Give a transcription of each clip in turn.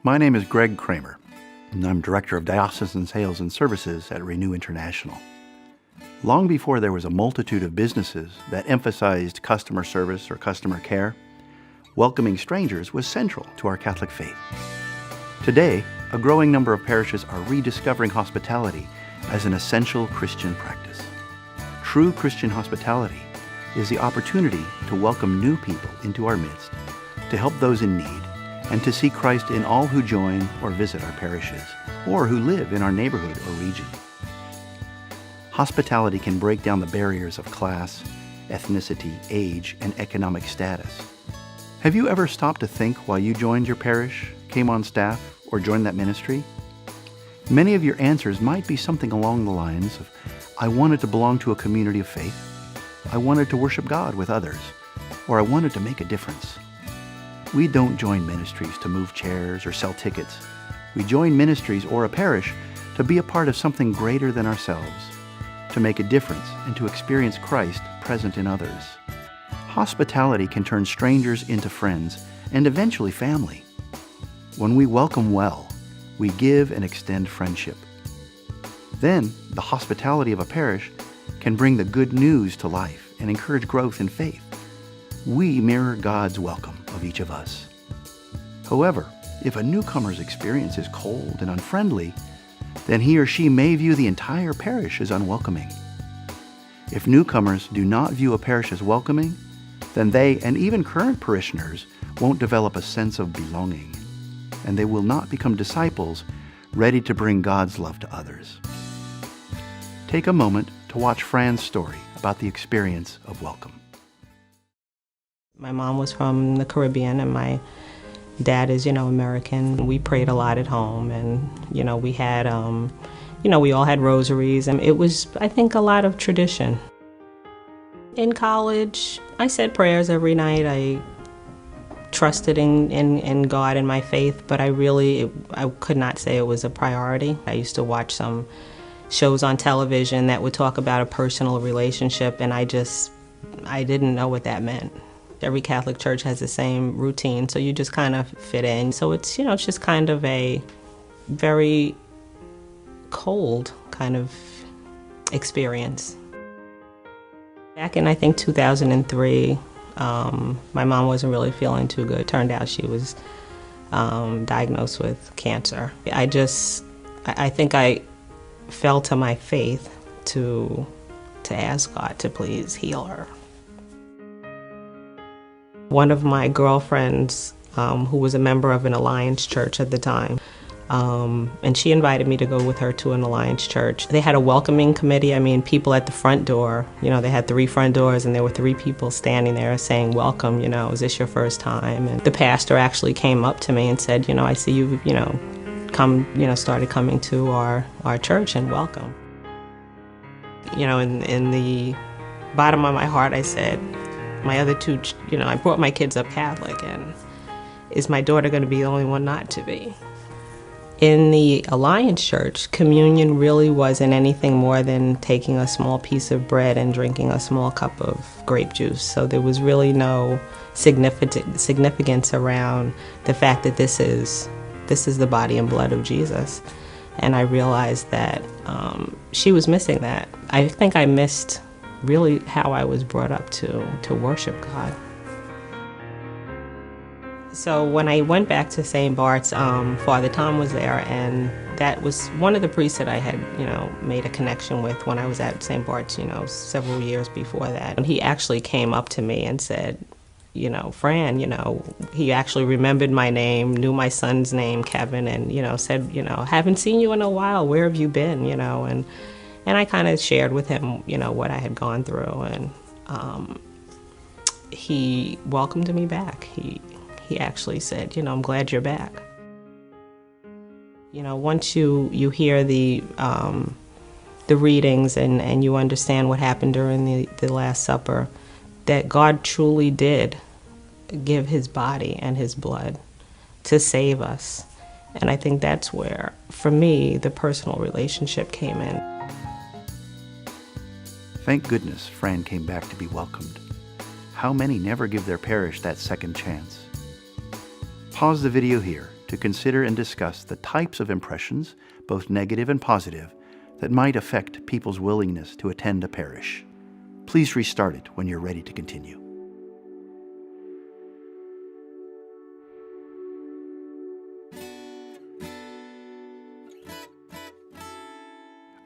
My name is Greg Kramer, and I'm Director of Diocesan Sales and Services at Renew International. Long before there was a multitude of businesses that emphasized customer service or customer care, welcoming strangers was central to our Catholic faith. Today, a growing number of parishes are rediscovering hospitality as an essential Christian practice. True Christian hospitality is the opportunity to welcome new people into our midst, to help those in need, and to see Christ in all who join or visit our parishes, or who live in our neighborhood or region. Hospitality can break down the barriers of class, ethnicity, age, and economic status. Have you ever stopped to think while you joined your parish, came on staff, or joined that ministry? Many of your answers might be something along the lines of, I wanted to belong to a community of faith, I wanted to worship God with others, or I wanted to make a difference. We don't join ministries to move chairs or sell tickets. We join ministries or a parish to be a part of something greater than ourselves, to make a difference and to experience Christ present in others. Hospitality can turn strangers into friends and eventually family. When we welcome well, we give and extend friendship. Then, the hospitality of a parish can bring the good news to life and encourage growth in faith. We mirror God's welcome of each of us. However, if a newcomer's experience is cold and unfriendly, then he or she may view the entire parish as unwelcoming. If newcomers do not view a parish as welcoming, then they and even current parishioners won't develop a sense of belonging, and they will not become disciples ready to bring God's love to others. Take a moment to watch Fran's story about the experience of welcome. My mom was from the Caribbean and my dad is, American. We prayed a lot at home and, we had, we all had rosaries and it was, I think, a lot of tradition. In college, I said prayers every night. I trusted in God and my faith, but I could not say it was a priority. I used to watch some shows on television that would talk about a personal relationship and I didn't know what that meant. Every Catholic church has the same routine, so you just kind of fit in. So it's, it's just kind of a very cold kind of experience. Back in, I think, 2003, my mom wasn't really feeling too good. Turned out she was diagnosed with cancer. I think I fell to my faith to ask God to please heal her. One of my girlfriends, who was a member of an Alliance church at the time, and she invited me to go with her to an Alliance church. They had a welcoming committee. People at the front door, they had 3 front doors and there were 3 people standing there saying, welcome, is this your first time? And the pastor actually came up to me and said, I see you, started coming to our church and welcome. In the bottom of my heart, I said, my other 2, I brought my kids up Catholic, and is my daughter going to be the only one not to be? In the Alliance Church, communion really wasn't anything more than taking a small piece of bread and drinking a small cup of grape juice. So there was really no significance around the fact that this is the body and blood of Jesus. And I realized that she was missing that. I think I missed really how I was brought up to worship God. So when I went back to St. Bart's, Father Tom was there, and that was one of the priests that I had, made a connection with when I was at St. Bart's, several years before that. And he actually came up to me and said, Fran, he actually remembered my name, knew my son's name, Kevin, and, said, haven't seen you in a while, where have you been, and I kind of shared with him, what I had gone through, and he welcomed me back. He actually said, I'm glad you're back. Once you hear the readings and you understand what happened during the Last Supper, that God truly did give his body and his blood to save us. And I think that's where, for me, the personal relationship came in. Thank goodness Fran came back to be welcomed. How many never give their parish that second chance? Pause the video here to consider and discuss the types of impressions, both negative and positive, that might affect people's willingness to attend a parish. Please restart it when you're ready to continue.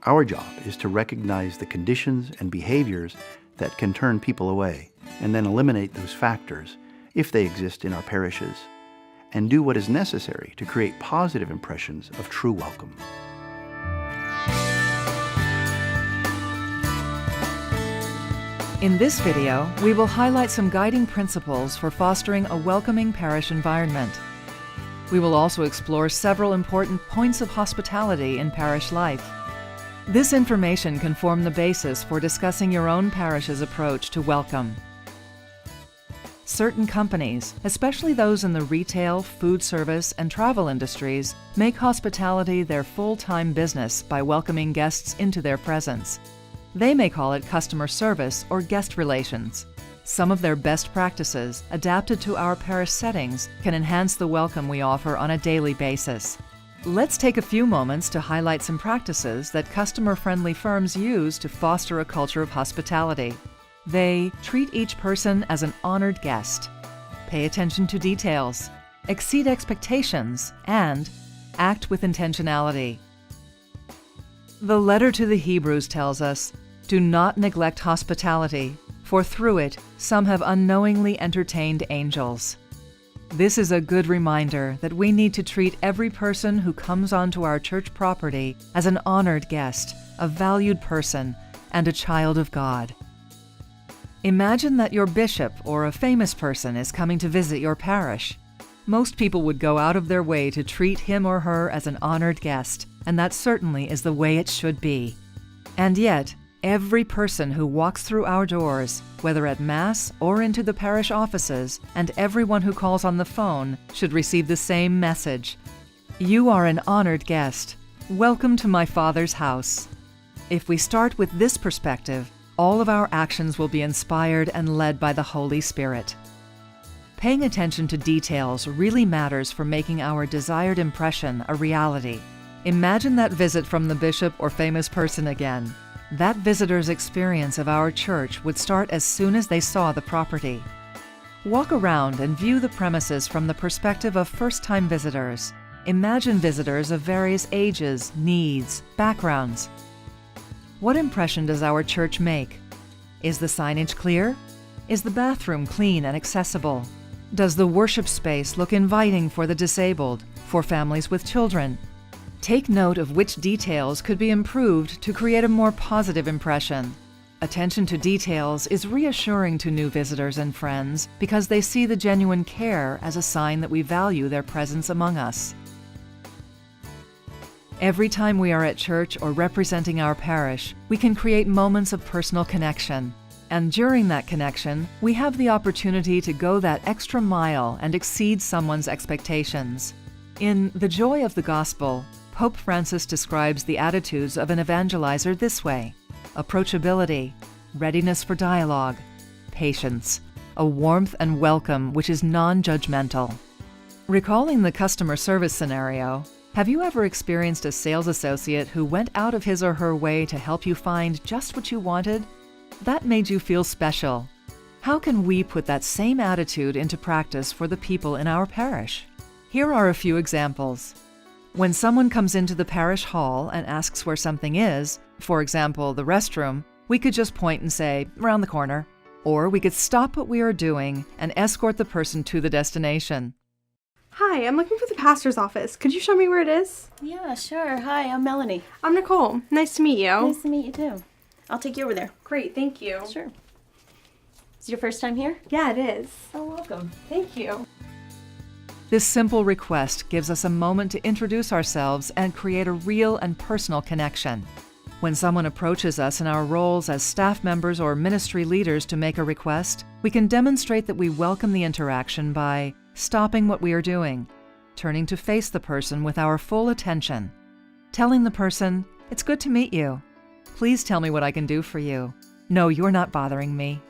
Our job is to recognize the conditions and behaviors that can turn people away, and then eliminate those factors, if they exist in our parishes, and do what is necessary to create positive impressions of true welcome. In this video, we will highlight some guiding principles for fostering a welcoming parish environment. We will also explore several important points of hospitality in parish life. This information can form the basis for discussing your own parish's approach to welcome. Certain companies, especially those in the retail, food service, and travel industries, make hospitality their full-time business by welcoming guests into their presence. They may call it customer service or guest relations. Some of their best practices, adapted to our parish settings, can enhance the welcome we offer on a daily basis. Let's take a few moments to highlight some practices that customer-friendly firms use to foster a culture of hospitality. They treat each person as an honored guest, pay attention to details, exceed expectations, and act with intentionality. The letter to the Hebrews tells us, "Do not neglect hospitality, for through it some have unknowingly entertained angels." This is a good reminder that we need to treat every person who comes onto our church property as an honored guest, a valued person, and a child of God. Imagine that your bishop or a famous person is coming to visit your parish. Most people would go out of their way to treat him or her as an honored guest, and that certainly is the way it should be. And yet, every person who walks through our doors, whether at Mass or into the parish offices, and everyone who calls on the phone, should receive the same message. You are an honored guest. Welcome to my Father's house. If we start with this perspective, all of our actions will be inspired and led by the Holy Spirit. Paying attention to details really matters for making our desired impression a reality. Imagine that visit from the bishop or famous person again. That visitor's experience of our church would start as soon as they saw the property. Walk around and view the premises from the perspective of first-time visitors. Imagine visitors of various ages, needs, backgrounds. What impression does our church make? Is the signage clear? Is the bathroom clean and accessible? Does the worship space look inviting for the disabled, for families with children? Take note of which details could be improved to create a more positive impression. Attention to details is reassuring to new visitors and friends because they see the genuine care as a sign that we value their presence among us. Every time we are at church or representing our parish, we can create moments of personal connection. And during that connection, we have the opportunity to go that extra mile and exceed someone's expectations. In The Joy of the Gospel, Pope Francis describes the attitudes of an evangelizer this way: approachability, readiness for dialogue, patience, a warmth and welcome which is non-judgmental. Recalling the customer service scenario, have you ever experienced a sales associate who went out of his or her way to help you find just what you wanted? That made you feel special. How can we put that same attitude into practice for the people in our parish? Here are a few examples. When someone comes into the parish hall and asks where something is, for example, the restroom, we could just point and say, "Around the corner." Or we could stop what we are doing and escort the person to the destination. Hi, I'm looking for the pastor's office. Could you show me where it is? Yeah, sure. Hi, I'm Melanie. I'm Nicole. Nice to meet you. Nice to meet you too. I'll take you over there. Great, thank you. Sure. Is it your first time here? Yeah, it is. Oh, welcome. Thank you. This simple request gives us a moment to introduce ourselves and create a real and personal connection. When someone approaches us in our roles as staff members or ministry leaders to make a request, we can demonstrate that we welcome the interaction by stopping what we are doing, turning to face the person with our full attention, telling the person, "It's good to meet you. Please tell me what I can do for you. No, you're not bothering me."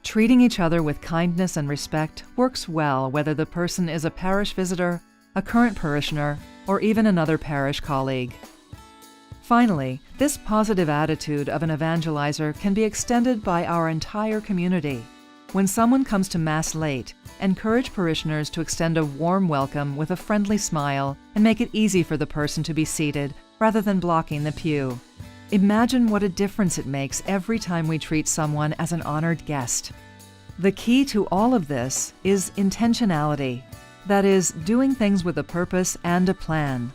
Treating each other with kindness and respect works well whether the person is a parish visitor a current parishioner, or even another parish colleague. Finally, this positive attitude of an evangelizer can be extended by our entire community. When someone comes to Mass late, encourage parishioners to extend a warm welcome with a friendly smile and make it easy for the person to be seated rather than blocking the pew. Imagine what a difference it makes every time we treat someone as an honored guest. The key to all of this is intentionality. That is, doing things with a purpose and a plan.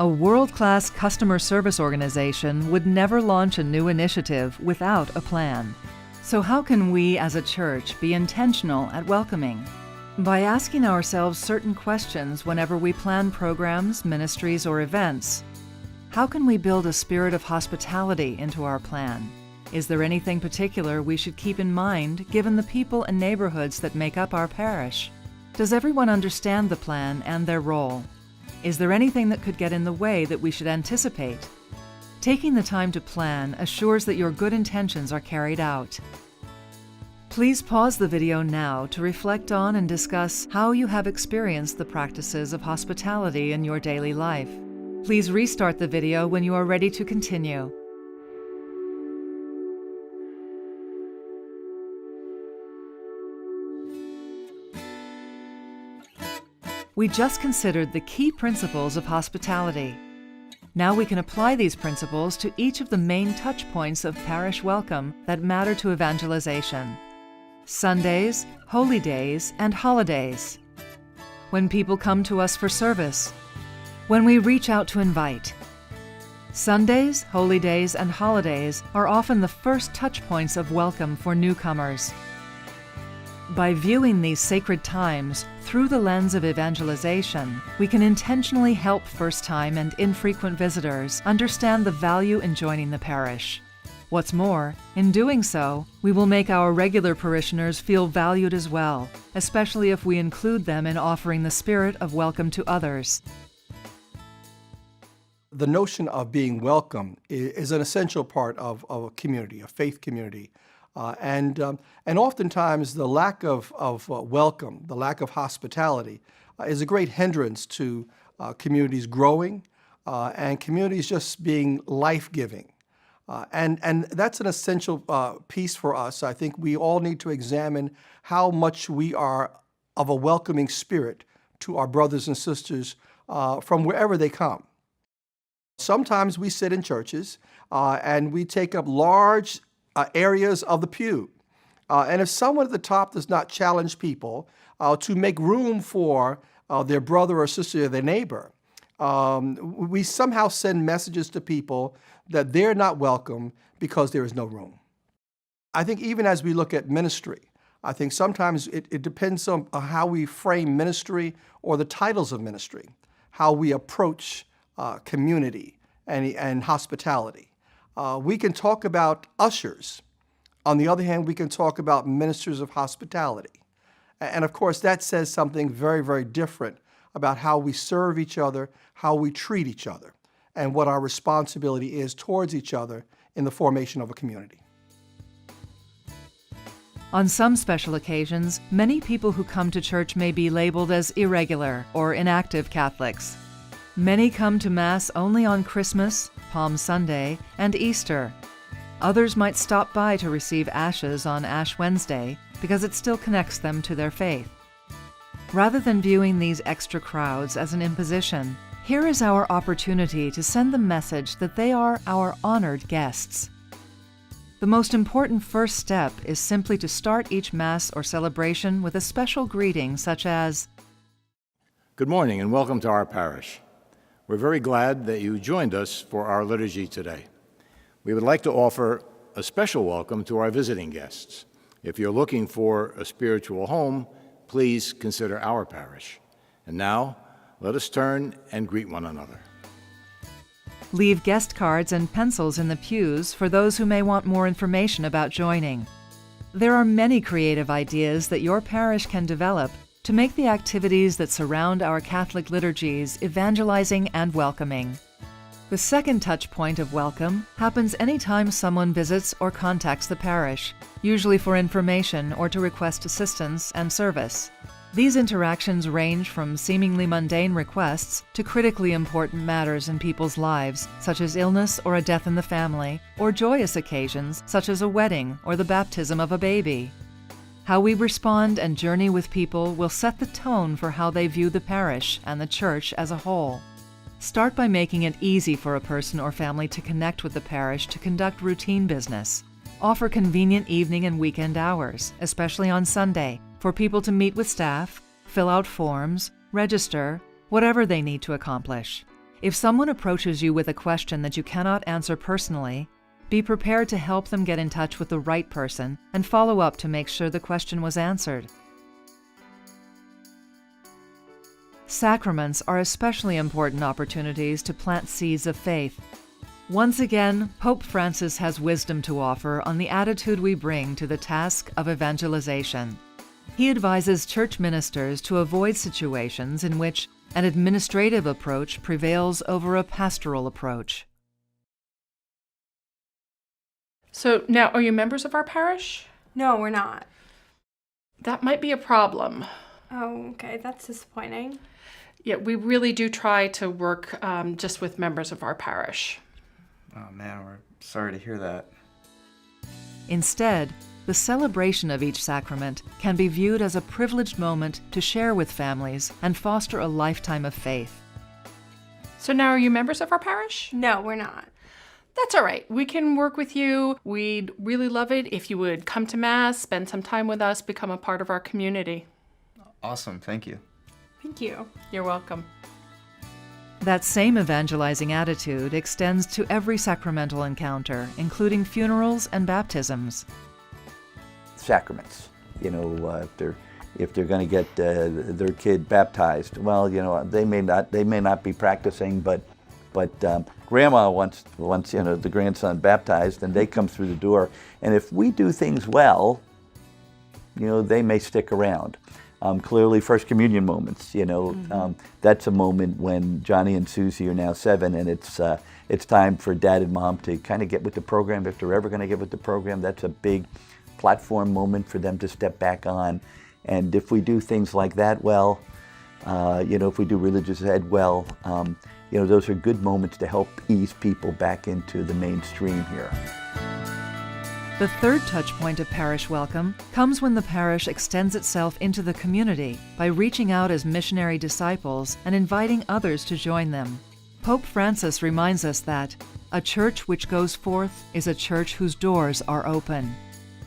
A world-class customer service organization would never launch a new initiative without a plan. So how can we as a church be intentional at welcoming? By asking ourselves certain questions whenever we plan programs, ministries, or events. How can we build a spirit of hospitality into our plan? Is there anything particular we should keep in mind given the people and neighborhoods that make up our parish? Does everyone understand the plan and their role? Is there anything that could get in the way that we should anticipate? Taking the time to plan assures that your good intentions are carried out. Please pause the video now to reflect on and discuss how you have experienced the practices of hospitality in your daily life. Please restart the video when you are ready to continue. We just considered the key principles of hospitality. Now we can apply these principles to each of the main touch points of parish welcome that matter to evangelization: Sundays, holy days, and holidays. When people come to us for service. When we reach out to invite. Sundays, holy days, and holidays are often the first touch points of welcome for newcomers. By viewing these sacred times through the lens of evangelization, we can intentionally help first-time and infrequent visitors understand the value in joining the parish. What's more, in doing so, we will make our regular parishioners feel valued as well, especially if we include them in offering the spirit of welcome to others. The notion of being welcome is an essential part of a community, a faith community. And oftentimes the lack of welcome, the lack of hospitality is a great hindrance to communities growing and communities just being life-giving. And that's an essential piece for us. I think we all need to examine how much we are of a welcoming spirit to our brothers and sisters from wherever they come. Sometimes we sit in churches and we take up large areas of the pew. And if someone at the top does not challenge people to make room for their brother or sister or their neighbor, we somehow send messages to people that they're not welcome because there is no room. I think even as we look at ministry, I think sometimes it depends on how we frame ministry or the titles of ministry, how we approach community and hospitality. We can talk about ushers. On the other hand, we can talk about ministers of hospitality. And of course, that says something very, very different about how we serve each other, how we treat each other, and what our responsibility is towards each other in the formation of a community. On some special occasions, many people who come to church may be labeled as irregular or inactive Catholics. Many come to Mass only on Christmas, Palm Sunday, and Easter. Others might stop by to receive ashes on Ash Wednesday because it still connects them to their faith. Rather than viewing these extra crowds as an imposition, here is our opportunity to send the message that they are our honored guests. The most important first step is simply to start each Mass or celebration with a special greeting such as, Good morning and welcome to our parish. We're very glad that you joined us for our liturgy today. We would like to offer a special welcome to our visiting guests. If you're looking for a spiritual home, please consider our parish. And now, let us turn and greet one another. Leave guest cards and pencils in the pews for those who may want more information about joining. There are many creative ideas that your parish can develop to make the activities that surround our Catholic liturgies evangelizing and welcoming. The second touch point of welcome happens anytime someone visits or contacts the parish, usually for information or to request assistance and service. These interactions range from seemingly mundane requests to critically important matters in people's lives, such as illness or a death in the family, or joyous occasions such as a wedding or the baptism of a baby. How we respond and journey with people will set the tone for how they view the parish and the church as a whole. Start by making it easy for a person or family to connect with the parish to conduct routine business. Offer convenient evening and weekend hours, especially on Sunday, for people to meet with staff, fill out forms, register, whatever they need to accomplish. If someone approaches you with a question that you cannot answer personally, be prepared to help them get in touch with the right person and follow up to make sure the question was answered. Sacraments are especially important opportunities to plant seeds of faith. Once again, Pope Francis has wisdom to offer on the attitude we bring to the task of evangelization. He advises church ministers to avoid situations in which an administrative approach prevails over a pastoral approach. So now, are you members of our parish? No, we're not. That might be a problem. Oh, okay. That's disappointing. Yeah, we really do try to work just with members of our parish. Oh man, we're sorry to hear that. Instead, the celebration of each sacrament can be viewed as a privileged moment to share with families and foster a lifetime of faith. So now, are you members of our parish? No, we're not. That's all right. We can work with you. We'd really love it if you would come to Mass, spend some time with us, become a part of our community. Awesome, thank you. Thank you. You're welcome. That same evangelizing attitude extends to every sacramental encounter, including funerals and baptisms. Sacraments, if they're going to get their kid baptized, well, they may not be practicing, but grandma wants the grandson baptized, and they come through the door, and if we do things well, they may stick around. Clearly, First Communion moments, that's a moment when Johnny and Susie are now 7, and it's time for Dad and Mom to kind of get with the program. If they're ever going to get with the program, that's a big platform moment for them to step back on. And if we do things like that well, if we do religious ed well, those are good moments to help ease people back into the mainstream here. The third touch point of parish welcome comes when the parish extends itself into the community by reaching out as missionary disciples and inviting others to join them. Pope Francis reminds us that a church which goes forth is a church whose doors are open.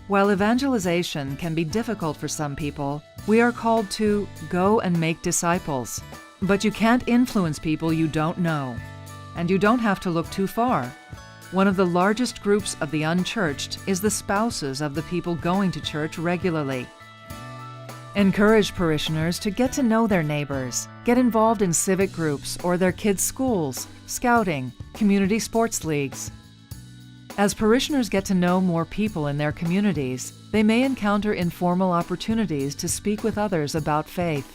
While evangelization can be difficult for some people, we are called to go and make disciples. But you can't influence people you don't know. And you don't have to look too far. One of the largest groups of the unchurched is the spouses of the people going to church regularly. Encourage parishioners to get to know their neighbors, get involved in civic groups or their kids' schools, scouting, community sports leagues. As parishioners get to know more people in their communities, they may encounter informal opportunities to speak with others about faith.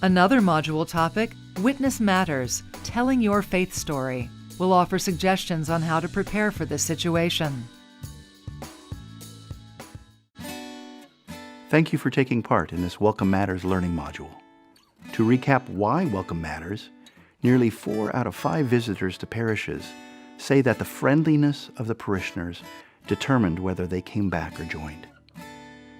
Another module topic, Witness Matters, Telling Your Faith Story, will offer suggestions on how to prepare for this situation. Thank you for taking part in this Welcome Matters learning module. To recap why Welcome Matters, nearly 4 out of 5 visitors to parishes say that the friendliness of the parishioners determined whether they came back or joined.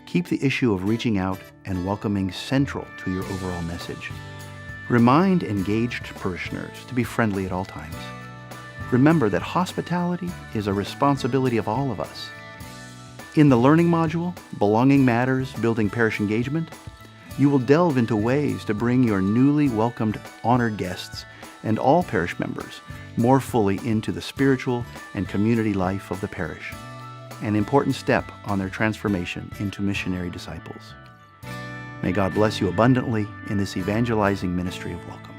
Keep the issue of reaching out and welcoming central to your overall message. Remind engaged parishioners to be friendly at all times. Remember that hospitality is a responsibility of all of us. In the learning module, Belonging Matters, Building Parish Engagement, you will delve into ways to bring your newly welcomed honored guests and all parish members more fully into the spiritual and community life of the parish, an important step on their transformation into missionary disciples. May God bless you abundantly in this evangelizing ministry of welcome.